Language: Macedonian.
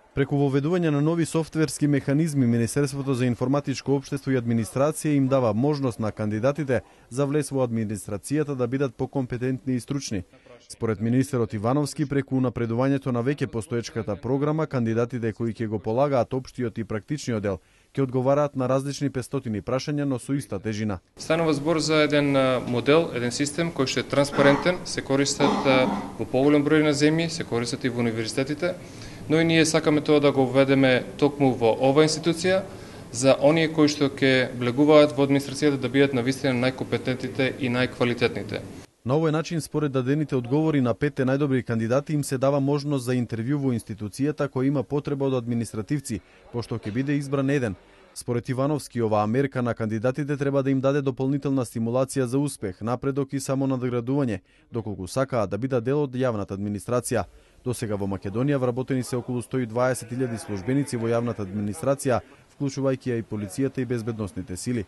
Преку воведување на нови софтверски механизми, Министерството за информатичко општество и администрација им дава можност на кандидатите за влез во администрацијата да бидат покомпетентни и стручни. Според министерот Ивановски, преку напредувањето на веќе постоечката програма, кандидатите кои ќе го полагаат општиот и практичниот дел ќе одговараат на различни 500 прашања, но со иста тежина. Станува збор за еден модел, еден систем кој што е транспарентен, се користат во поголем број на земји, се користат и во универзитетите, но и ние сакаме тоа да го введеме токму во ова институција за оние кои што ќе влегуваат во администрацијата да бидат навистина најкомпетентните и најквалитетните. На овој начин, според дадените одговори на 5 најдобри кандидати, им се дава можност за интервју во институцијата која има потреба од административци, пошто ќе биде избран еден. Според Ивановски, оваа мерка на кандидатите треба да им даде дополнителна стимулација за успех, напредок и самонадградување, доколку сакаат да бидат дел од јавната администрација. Досега во Македонија вработени се околу 120.000 службеници во јавната администрација, вклучувајќи ја и полицијата и безбедносните сили.